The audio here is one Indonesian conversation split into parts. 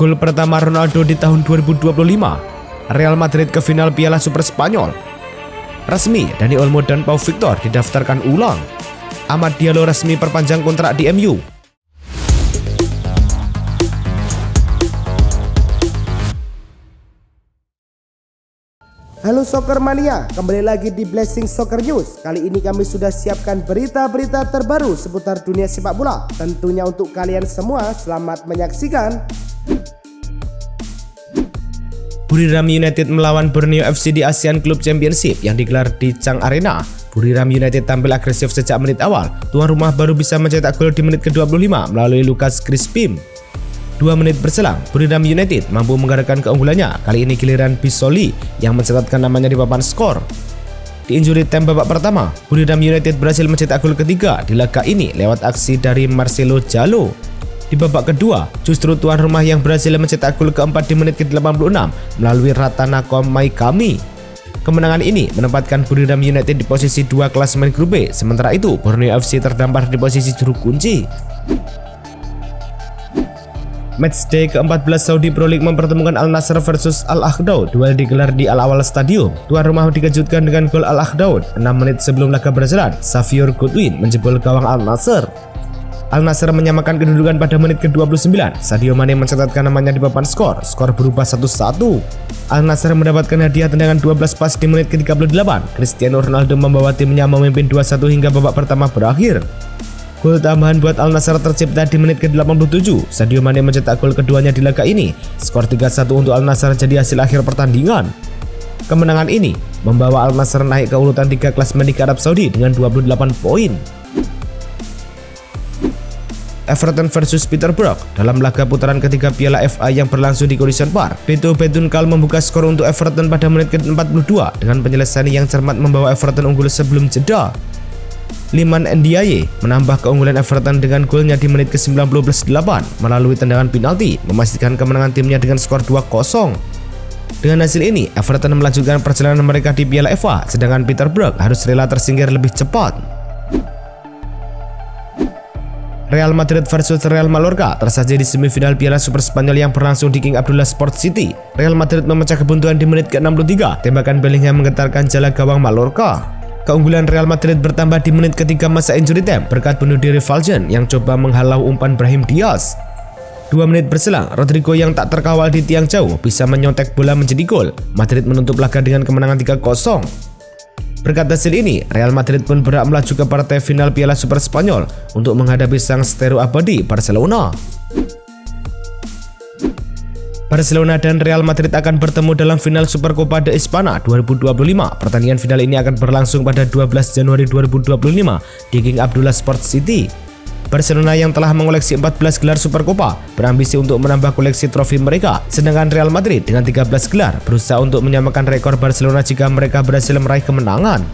gol pertama Ronaldo di tahun 2025. Real Madrid ke final Piala Super Spanyol. Resmi, Dani Olmo dan Pau Victor didaftarkan ulang. Amad Diallo resmi perpanjang kontrak di MU. Halo Soccer Mania, kembali lagi di Blessing Soccer News. Kali ini kami sudah siapkan berita-berita terbaru seputar dunia sepak bola. Tentunya untuk kalian semua, selamat menyaksikan. Buriram United melawan Borneo FC di ASEAN Club Championship yang digelar di Chang Arena. Buriram United tampil agresif sejak menit awal. Tuan rumah baru bisa mencetak gol di menit ke-25 melalui Lucas Crispim. 2 menit berselang, Buriram United mampu menggarapkan keunggulannya. Kali ini giliran Bisoli yang mencatatkan namanya di papan skor. Di injury time babak pertama, Buriram United berhasil mencetak gol ketiga di laga ini lewat aksi dari Marcelo Jallo. Di babak kedua, justru tuan rumah yang berhasil mencetak gol keempat di menit ke-86 melalui Ratanako Maikami. Kemenangan ini menempatkan Buriram United di posisi 2 klasemen grup B. Sementara itu, Borneo FC terdampar di posisi juru kunci. Matchday ke-14 Saudi Pro League mempertemukan Al Nassr versus Al Ahdaud. Duel digelar di Al Awal Stadium. Tuan rumah dikejutkan dengan gol Al Ahdaud 6 menit sebelum laga berjalan. Xavier Godwin menjebol gawang Al Nassr. Al Nassr menyamakan kedudukan pada menit ke-29. Sadio Mane mencatatkan namanya di papan skor. Skor berubah 1-1. Al Nassr mendapatkan hadiah tendangan 12 pas di menit ke-38. Cristiano Ronaldo membawa timnya memimpin 2-1 hingga babak pertama berakhir. Gol tambahan buat Al Nassr tercipta di menit ke-87. Sadio Mane mencetak gol keduanya di laga ini. Skor 3-1 untuk Al Nassr jadi hasil akhir pertandingan. Kemenangan ini membawa Al Nassr naik ke urutan 3 klasemen Liga Arab Saudi dengan 28 poin. Everton versus Peterborough dalam laga putaran ketiga Piala FA yang berlangsung di Goodison Park. Beto Betunkal membuka skor untuk Everton pada menit ke-42 dengan penyelesaian yang cermat membawa Everton unggul sebelum jeda. Liman Ndiaye menambah keunggulan Everton dengan golnya di menit ke-90+8 melalui tendangan penalti, memastikan kemenangan timnya dengan skor 2-0. Dengan hasil ini, Everton melanjutkan perjalanan mereka di Piala FA, sedangkan Peterborough harus rela tersingkir lebih cepat. Real Madrid versus Real Mallorca tersaji di semifinal Piala Super Spanyol yang berlangsung di King Abdullah Sports City. Real Madrid memecah kebuntuan di menit ke-63. Tembakan Bellingham menggetarkan jala gawang Mallorca. Keunggulan Real Madrid bertambah di menit ketiga masa injury time berkat bunuh diri Valjean yang coba menghalau umpan Brahim Diaz. 2 menit berselang, Rodrigo yang tak terkawal di tiang jauh bisa menyontek bola menjadi gol. Madrid menutup laga dengan kemenangan 3-0. Berkat hasil ini, Real Madrid pun berhak melaju ke partai final Piala Super Spanyol untuk menghadapi sang stereo abadi Barcelona. Barcelona dan Real Madrid akan bertemu dalam final Supercopa de España 2025. Pertandingan final ini akan berlangsung pada 12 Januari 2025 di King Abdullah Sports City. Barcelona yang telah mengoleksi 14 gelar Supercopa berambisi untuk menambah koleksi trofi mereka, sedangkan Real Madrid dengan 13 gelar berusaha untuk menyamakan rekor Barcelona jika mereka berhasil meraih kemenangan.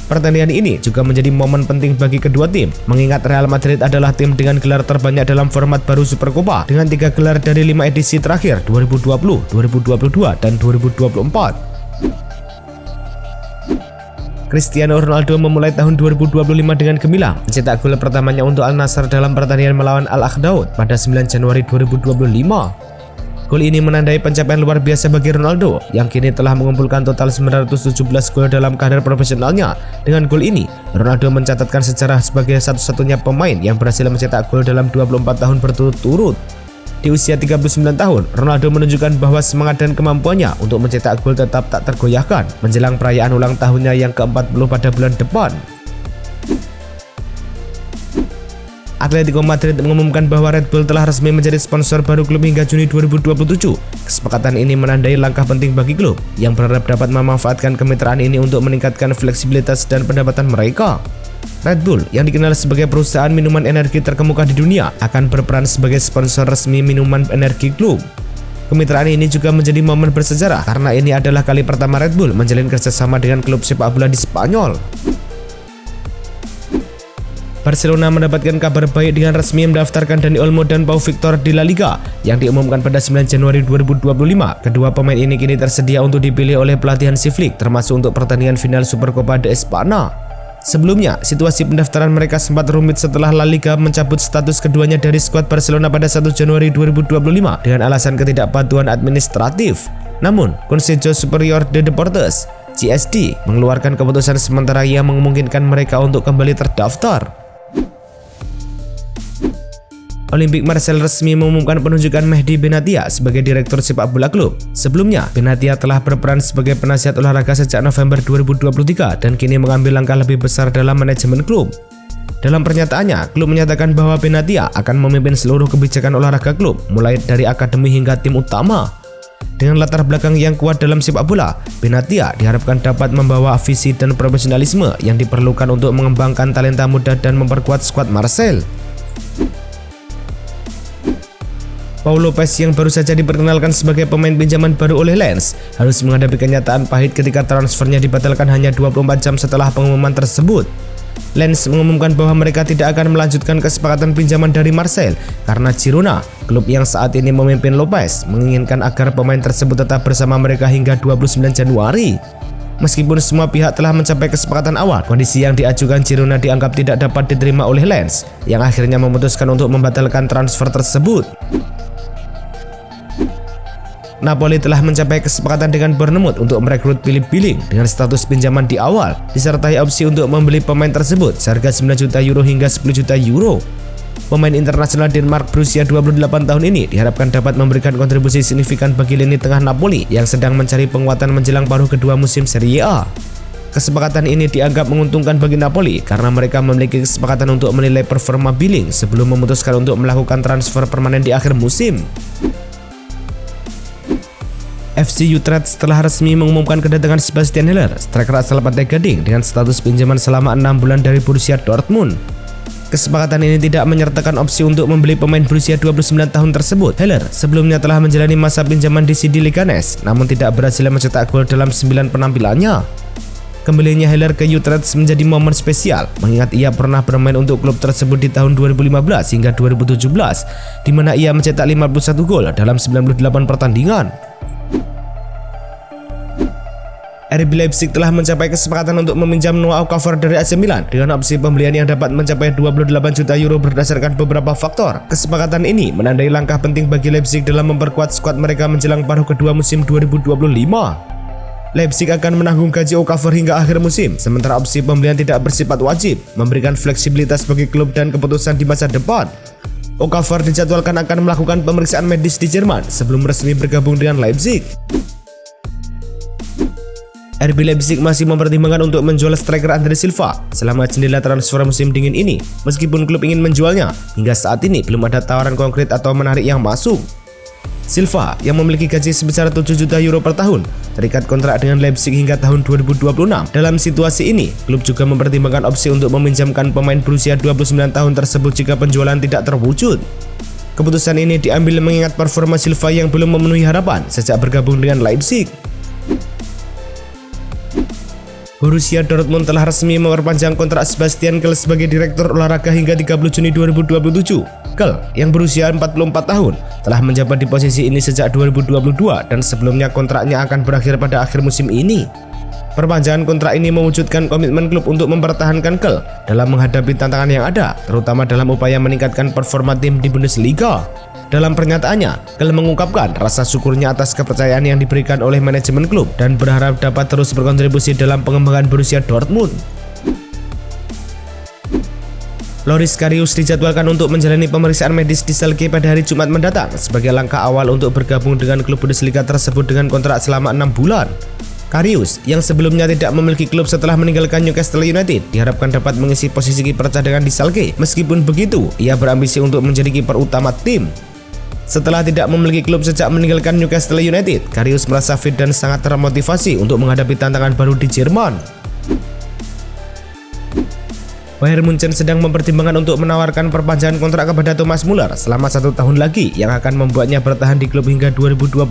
Pertandingan ini juga menjadi momen penting bagi kedua tim, mengingat Real Madrid adalah tim dengan gelar terbanyak dalam format baru Supercopa dengan 3 gelar dari 5 edisi terakhir 2020, 2022, dan 2024. Cristiano Ronaldo memulai tahun 2025 dengan gemilang, mencetak gol pertamanya untuk Al Nassr dalam pertandingan melawan Al Ahdaud pada 9 Januari 2025. Gol ini menandai pencapaian luar biasa bagi Ronaldo yang kini telah mengumpulkan total 917 gol dalam karir profesionalnya. Dengan gol ini, Ronaldo mencatatkan sejarah sebagai satu-satunya pemain yang berhasil mencetak gol dalam 24 tahun berturut-turut. Di usia 39 tahun, Ronaldo menunjukkan bahwa semangat dan kemampuannya untuk mencetak gol tetap tak tergoyahkan menjelang perayaan ulang tahunnya yang ke-40 pada bulan depan. Atletico Madrid mengumumkan bahwa Red Bull telah resmi menjadi sponsor baru klub hingga Juni 2027. Kesepakatan ini menandai langkah penting bagi klub yang berharap dapat memanfaatkan kemitraan ini untuk meningkatkan fleksibilitas dan pendapatan mereka. Red Bull yang dikenal sebagai perusahaan minuman energi terkemuka di dunia akan berperan sebagai sponsor resmi minuman energi klub. Kemitraan ini juga menjadi momen bersejarah karena ini adalah kali pertama Red Bull menjalin kerjasama dengan klub sepak bola di Spanyol. Barcelona mendapatkan kabar baik dengan resmi mendaftarkan Dani Olmo dan Pau Victor di La Liga yang diumumkan pada 9 Januari 2025. Kedua pemain ini kini tersedia untuk dipilih oleh pelatihan Hansi Flick termasuk untuk pertandingan final Supercopa de España. Sebelumnya, situasi pendaftaran mereka sempat rumit setelah La Liga mencabut status keduanya dari skuad Barcelona pada 1 Januari 2025 dengan alasan ketidakpatuhan administratif. Namun, Consejo Superior de Deportes (CSD) mengeluarkan keputusan sementara yang memungkinkan mereka untuk kembali terdaftar. Olympique Marseille resmi mengumumkan penunjukan Mehdi Benatia sebagai direktur sepak bola klub. Sebelumnya, Benatia telah berperan sebagai penasihat olahraga sejak November 2023 dan kini mengambil langkah lebih besar dalam manajemen klub. Dalam pernyataannya, klub menyatakan bahwa Benatia akan memimpin seluruh kebijakan olahraga klub, mulai dari akademi hingga tim utama. Dengan latar belakang yang kuat dalam sepak bola, Benatia diharapkan dapat membawa visi dan profesionalisme yang diperlukan untuk mengembangkan talenta muda dan memperkuat skuad Marseille. Paul Lopez yang baru saja diperkenalkan sebagai pemain pinjaman baru oleh Lens harus menghadapi kenyataan pahit ketika transfernya dibatalkan hanya 24 jam setelah pengumuman tersebut. Lens mengumumkan bahwa mereka tidak akan melanjutkan kesepakatan pinjaman dari Marseille karena Girona, klub yang saat ini memimpin Lopez, menginginkan agar pemain tersebut tetap bersama mereka hingga 29 Januari. Meskipun semua pihak telah mencapai kesepakatan awal, kondisi yang diajukan Girona dianggap tidak dapat diterima oleh Lens, yang akhirnya memutuskan untuk membatalkan transfer tersebut. Napoli telah mencapai kesepakatan dengan Bournemouth untuk merekrut Philippe Billing dengan status pinjaman di awal, disertai opsi untuk membeli pemain tersebut seharga 9 juta euro hingga 10 juta euro. Pemain internasional Denmark berusia 28 tahun ini diharapkan dapat memberikan kontribusi signifikan bagi lini tengah Napoli yang sedang mencari penguatan menjelang paruh kedua musim Serie A. Kesepakatan ini dianggap menguntungkan bagi Napoli karena mereka memiliki kesepakatan untuk menilai performa Billing sebelum memutuskan untuk melakukan transfer permanen di akhir musim. FC Utrecht telah resmi mengumumkan kedatangan Sebastian Haller, striker asal Pantai Gading dengan status pinjaman selama 6 bulan dari Borussia Dortmund. Kesepakatan ini tidak menyertakan opsi untuk membeli pemain berusia 29 tahun tersebut. Haller sebelumnya telah menjalani masa pinjaman di CD Leganes, namun tidak berhasil mencetak gol dalam 9 penampilannya. Kembalinya Haller ke Utrecht menjadi momen spesial, mengingat ia pernah bermain untuk klub tersebut di tahun 2015 hingga 2017, di mana ia mencetak 51 gol dalam 98 pertandingan. RB Leipzig telah mencapai kesepakatan untuk meminjam Noah Okafor dari AC Milan dengan opsi pembelian yang dapat mencapai 28 juta euro berdasarkan beberapa faktor. Kesepakatan ini menandai langkah penting bagi Leipzig dalam memperkuat skuad mereka menjelang paruh kedua musim 2025. Leipzig akan menanggung gaji Okafor hingga akhir musim, sementara opsi pembelian tidak bersifat wajib, memberikan fleksibilitas bagi klub dan keputusan di masa depan. Okafor dijadwalkan akan melakukan pemeriksaan medis di Jerman sebelum resmi bergabung dengan Leipzig. RB Leipzig masih mempertimbangkan untuk menjual striker Andre Silva selama jendela transfer musim dingin ini, meskipun klub ingin menjualnya. Hingga saat ini belum ada tawaran konkret atau menarik yang masuk. Silva yang memiliki gaji sebesar 7 juta euro per tahun terikat kontrak dengan Leipzig hingga tahun 2026. Dalam situasi ini, klub juga mempertimbangkan opsi untuk meminjamkan pemain berusia 29 tahun tersebut jika penjualan tidak terwujud. Keputusan ini diambil mengingat performa Silva yang belum memenuhi harapan sejak bergabung dengan Leipzig. Borussia Dortmund telah resmi memperpanjang kontrak Sebastian Kehl sebagai direktur olahraga hingga 30 Juni 2027. Kehl yang berusia 44 tahun telah menjabat di posisi ini sejak 2022 dan sebelumnya kontraknya akan berakhir pada akhir musim ini. Perpanjangan kontrak ini mewujudkan komitmen klub untuk mempertahankan Kehl dalam menghadapi tantangan yang ada, terutama dalam upaya meningkatkan performa tim di Bundesliga. Dalam pernyataannya, Kehl mengungkapkan rasa syukurnya atas kepercayaan yang diberikan oleh manajemen klub dan berharap dapat terus berkontribusi dalam pengembangan Borussia Dortmund. Loris Karius dijadwalkan untuk menjalani pemeriksaan medis di Schalke pada hari Jumat mendatang sebagai langkah awal untuk bergabung dengan klub Bundesliga tersebut dengan kontrak selama 6 bulan. Karius yang sebelumnya tidak memiliki klub setelah meninggalkan Newcastle United diharapkan dapat mengisi posisi kiper cadangan di Schalke. Meskipun begitu, ia berambisi untuk menjadi kiper utama tim. Setelah tidak memiliki klub sejak meninggalkan Newcastle United, Karius merasa fit dan sangat termotivasi untuk menghadapi tantangan baru di Jerman. Bayern Munchen sedang mempertimbangkan untuk menawarkan perpanjangan kontrak kepada Thomas Müller selama 1 tahun lagi yang akan membuatnya bertahan di klub hingga 2026.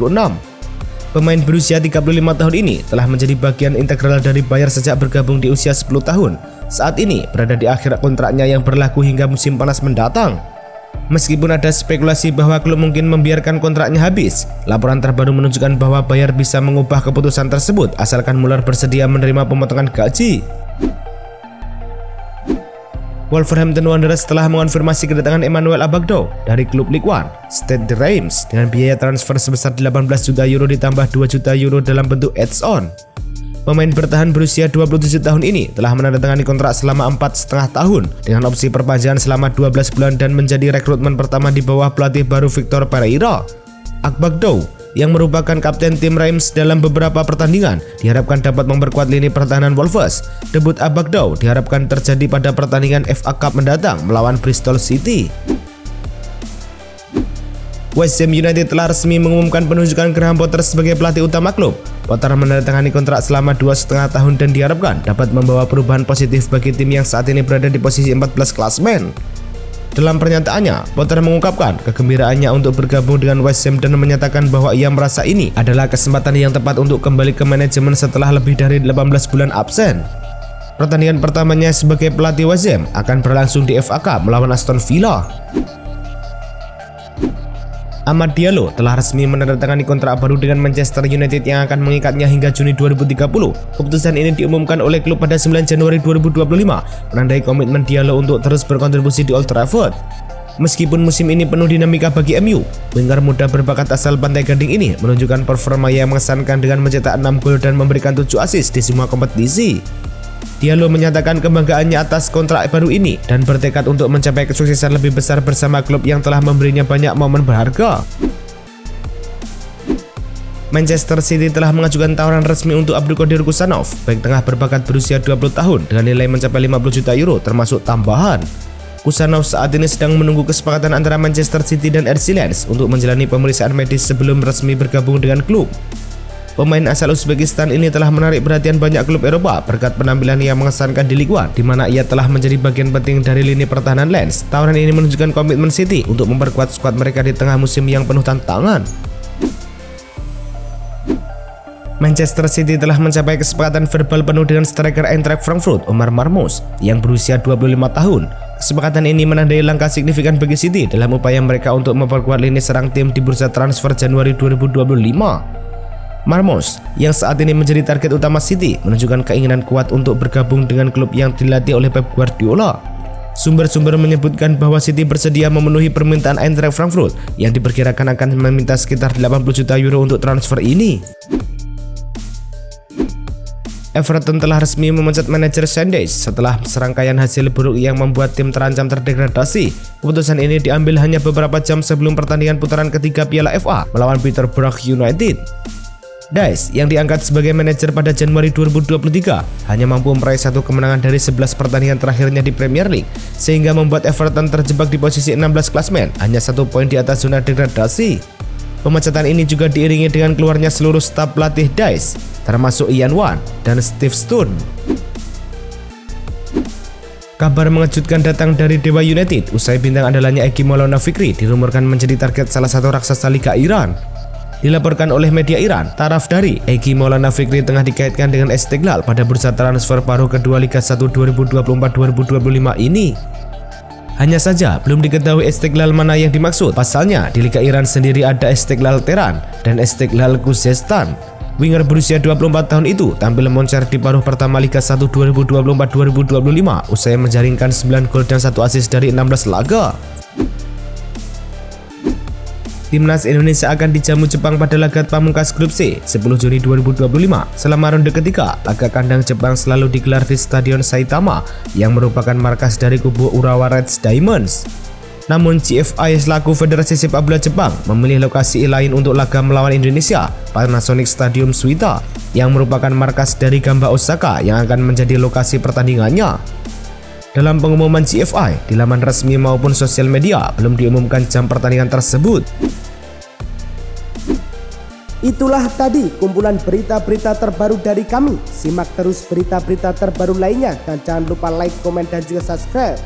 Pemain berusia 35 tahun ini telah menjadi bagian integral dari Bayern sejak bergabung di usia 10 tahun. Saat ini berada di akhir kontraknya yang berlaku hingga musim panas mendatang. Meskipun ada spekulasi bahwa klub mungkin membiarkan kontraknya habis, laporan terbaru menunjukkan bahwa Bayern bisa mengubah keputusan tersebut asalkan Müller bersedia menerima pemotongan gaji. Wolverhampton Wanderers telah mengonfirmasi kedatangan Emmanuel Abagdo dari klub Ligue 1 Stade de Reims dengan biaya transfer sebesar 18 juta euro ditambah 2 juta euro dalam bentuk add-on. Pemain bertahan berusia 27 tahun ini telah menandatangani kontrak selama 4,5 tahun dengan opsi perpanjangan selama 12 bulan dan menjadi rekrutmen pertama di bawah pelatih baru Victor Pereira. Abagdo yang merupakan kapten tim Reims dalam beberapa pertandingan diharapkan dapat memperkuat lini pertahanan Wolves. Debut Abagdo diharapkan terjadi pada pertandingan FA Cup mendatang melawan Bristol City. West Ham United telah resmi mengumumkan penunjukan Graham Potter sebagai pelatih utama klub. Potter menandatangani kontrak selama 2,5 tahun dan diharapkan dapat membawa perubahan positif bagi tim yang saat ini berada di posisi 14 klasemen. Dalam pernyataannya, Potter mengungkapkan kegembiraannya untuk bergabung dengan West Ham dan menyatakan bahwa ia merasa ini adalah kesempatan yang tepat untuk kembali ke manajemen setelah lebih dari 18 bulan absen. Pertandingan pertamanya sebagai pelatih West Ham akan berlangsung di FA Cup melawan Aston Villa. Amad Diallo telah resmi menandatangani kontrak baru dengan Manchester United yang akan mengikatnya hingga Juni 2030. Keputusan ini diumumkan oleh klub pada 9 Januari 2025, menandai komitmen Diallo untuk terus berkontribusi di Old Trafford. Meskipun musim ini penuh dinamika bagi MU, winger muda berbakat asal Pantai Gading ini menunjukkan performa yang mengesankan dengan mencetak 6 gol dan memberikan 7 assist di semua kompetisi. Diallo menyatakan kebanggaannya atas kontrak baru ini dan bertekad untuk mencapai kesuksesan lebih besar bersama klub yang telah memberinya banyak momen berharga. Manchester City telah mengajukan tawaran resmi untuk Abdulkadir Kusanov, bek tengah berbakat berusia 20 tahun dengan nilai mencapai 50 juta euro termasuk tambahan. Kusanov saat ini sedang menunggu kesepakatan antara Manchester City dan RC Lens untuk menjalani pemeriksaan medis sebelum resmi bergabung dengan klub. Pemain asal Uzbekistan ini telah menarik perhatian banyak klub Eropa berkat penampilan yang mengesankan di Ligue 1, di mana ia telah menjadi bagian penting dari lini pertahanan Lens. Tawaran ini menunjukkan komitmen City untuk memperkuat skuad mereka di tengah musim yang penuh tantangan. Manchester City telah mencapai kesepakatan verbal penuh dengan striker Eintracht Frankfurt Omar Marmoush yang berusia 25 tahun. Kesepakatan ini menandai langkah signifikan bagi City dalam upaya mereka untuk memperkuat lini serang tim di bursa transfer Januari 2025. Marmoush yang saat ini menjadi target utama City menunjukkan keinginan kuat untuk bergabung dengan klub yang dilatih oleh Pep Guardiola. Sumber-sumber menyebutkan bahwa City bersedia memenuhi permintaan Eintracht Frankfurt yang diperkirakan akan meminta sekitar 80 juta euro untuk transfer ini. Everton telah resmi memecat manajer Sandage setelah serangkaian hasil buruk yang membuat tim terancam terdegradasi. Keputusan ini diambil hanya beberapa jam sebelum pertandingan putaran ketiga Piala FA melawan Peterborough United. Dice yang diangkat sebagai manajer pada Januari 2023 hanya mampu meraih 1 kemenangan dari 11 pertandingan terakhirnya di Premier League, sehingga membuat Everton terjebak di posisi 16 klasemen, hanya 1 poin di atas zona degradasi. Pemecatan ini juga diiringi dengan keluarnya seluruh staf pelatih Dice, termasuk Ian Wan dan Steve Stone. Kabar mengejutkan datang dari Dewa United usai bintang andalannya Egi Maulana Fikri dirumorkan menjadi target salah satu raksasa Liga Iran. Dilaporkan oleh media Iran, taraf dari Egi Maulana Fikri tengah dikaitkan dengan Istiqlal pada bursa transfer paruh kedua Liga 1 2024-2025 ini. Hanya saja belum diketahui Istiqlal mana yang dimaksud. Pasalnya di Liga Iran sendiri ada Istiqlal Tehran dan Istiqlal Khuzestan. Winger berusia 24 tahun itu tampil moncer di paruh pertama Liga 1 2024-2025 usai menjaringkan 9 gol dan 1 assist dari 16 laga. Timnas Indonesia akan dijamu Jepang pada laga pamungkas grup C 10 Juni 2025. Selama ronde ketiga, laga kandang Jepang selalu digelar di Stadion Saitama yang merupakan markas dari kubu Urawa Reds Diamonds. Namun GFI selaku Federasi Sepak Bola Jepang memilih lokasi lain untuk laga melawan Indonesia, Panasonic Stadium Suita, yang merupakan markas dari Gamba Osaka yang akan menjadi lokasi pertandingannya. Dalam pengumuman GFI di laman resmi maupun sosial media belum diumumkan jam pertandingan tersebut. Itulah tadi kumpulan berita-berita terbaru dari kami. Simak terus berita-berita terbaru lainnya dan jangan lupa like, komen, dan juga subscribe.